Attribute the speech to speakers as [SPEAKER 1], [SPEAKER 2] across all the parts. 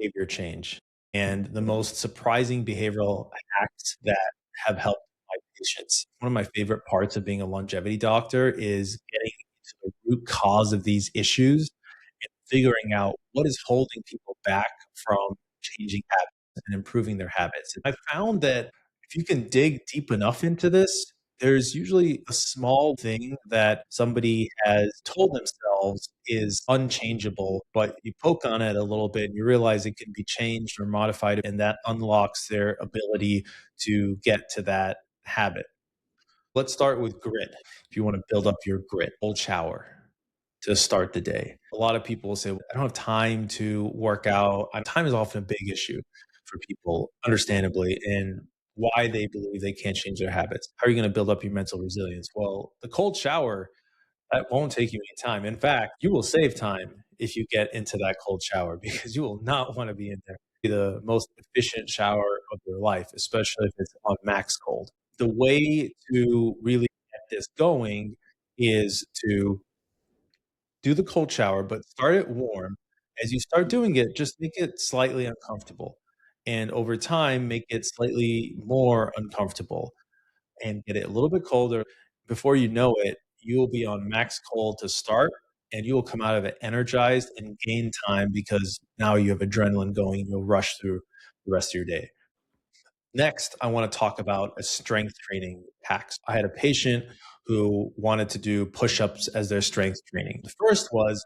[SPEAKER 1] behavior change. And the most surprising behavioral hacks that have helped my patients. One of my favorite parts of being a longevity doctor is getting to the root cause of these issues and figuring out what is holding people back from changing habits and improving their habits. I found that if you can dig deep enough into this, there's usually a small thing that somebody has told themselves is unchangeable, but you poke on it a little bit and you realize it can be changed or modified, and that unlocks their ability to get to that habit. Let's start with grit. If you want to build up your grit, cold shower to start the day. A lot of people say, I don't have time to work out. Time is often a big issue for people, understandably, and why they believe they can't change their habits. How are you going to build up your mental resilience? Well, the cold shower, that won't take you any time. In fact, you will save time if you get into that cold shower because you will not want to be in there. Be the most efficient shower of your life, especially if it's on max cold. The way to really get this going is to do the cold shower, but start it warm. As you start doing it, just make it slightly uncomfortable. And over time, make it slightly more uncomfortable and get it a little bit colder. Before you know it, you will be on max cold to start, and you will come out of it energized and gain time because now you have adrenaline going and you'll rush through the rest of your day. Next, I want to talk about a strength training hacks. I had a patient who wanted to do push-ups as their strength training. The first was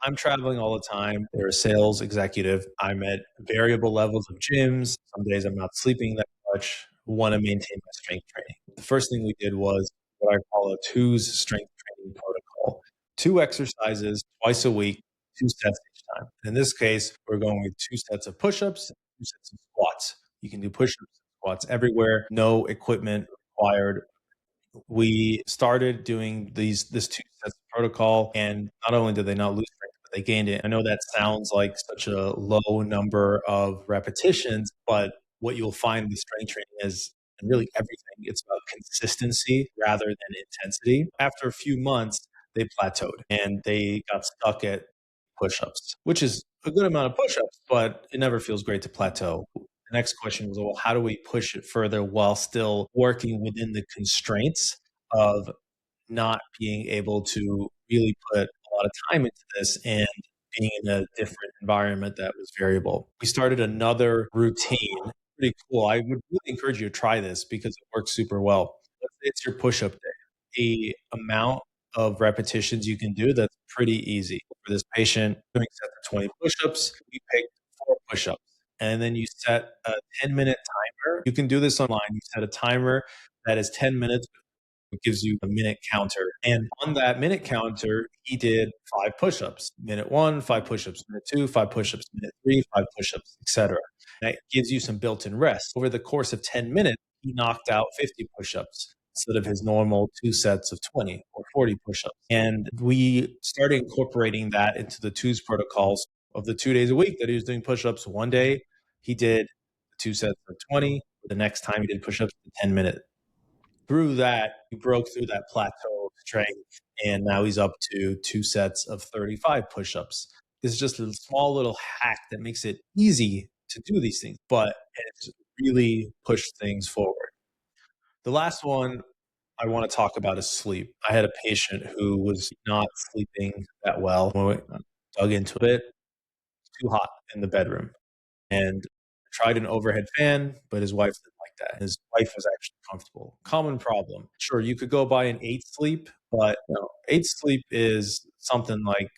[SPEAKER 1] I'm traveling all the time. They're a sales executive. I'm at variable levels of gyms. Some days I'm not sleeping that much. Want to maintain my strength training. The first thing we did was what I call a twos strength training protocol. Two exercises twice a week, two sets each time. In this case, we're going with two sets of push-ups, two sets of squats. You can do push-ups and squats everywhere, no equipment required. We started doing this two sets protocol, and not only did they not lose strength, but they gained it. I know that sounds like such a low number of repetitions, but what you'll find with strength training is, and really everything, it's about consistency rather than intensity. After a few months, they plateaued and they got stuck at push-ups, which is a good amount of push-ups, but it never feels great to plateau. The next question was, well, how do we push it further while still working within the constraints of not being able to really put a lot of time into this and being in a different environment that was variable? We started another routine. Pretty cool. I would really encourage you to try this because it works super well. Let's say it's your push-up day. The amount of repetitions you can do, that's pretty easy. For this patient, doing sets of 20 push-ups, we picked 4 push-ups. And then you set a 10-minute timer. You can do this online. You set a timer that is 10 minutes. It gives you a minute counter. And on that minute counter, he did 5 push-ups. Minute one, 5 push-ups. Minute two, 5 push-ups. Minute three, 5 push-ups, etc. That gives you some built-in rest. Over the course of 10 minutes, he knocked out 50 push-ups instead of his normal 2 sets of 20 or 40 push-ups. And we started incorporating that into the twos protocols of the 2 days a week that he was doing push-ups. One day he did 2 sets of 20. The next time he did push-ups, 10 minutes. Through that, he broke through that plateau of strength, and now he's up to 2 sets of 35 push-ups. This is just a small little hack that makes it easy to do these things, but it's really pushed things forward. The last one I want to talk about is sleep. I had a patient who was not sleeping that well. When we dug into it, too hot in the bedroom. And tried an overhead fan, but his wife didn't like that. His wife was actually comfortable. Common problem. Sure, you could go buy an 8 sleep, but no, 8 sleep is something like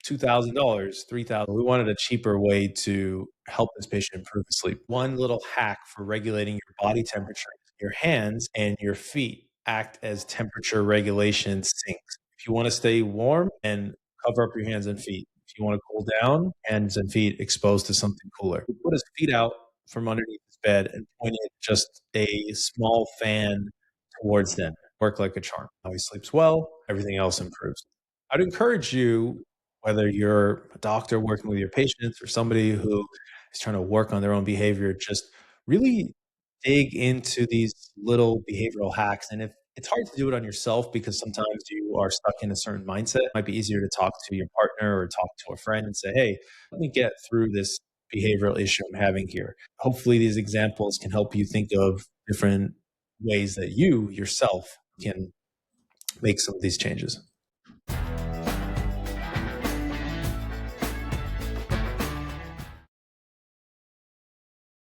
[SPEAKER 1] $2,000, 3,000. We wanted a cheaper way to help this patient improve his sleep. One little hack for regulating your body temperature. Your hands and your feet act as temperature regulation sinks. If you want to stay warm, and cover up your hands and feet. If you want to cool down, hands and feet exposed to something cooler. He put his feet out from underneath his bed and pointed just a small fan towards them. Work like a charm. How he sleeps well, everything else improves. I'd encourage you, whether you're a doctor working with your patients or somebody who is trying to work on their own behavior, just really dig into these little behavioral hacks. And if it's hard to do it on yourself because sometimes you are stuck in a certain mindset, it might be easier to talk to your partner or talk to a friend and say, hey, let me get through this behavioral issue I'm having here. Hopefully, these examples can help you think of different ways that you yourself can make some of these changes.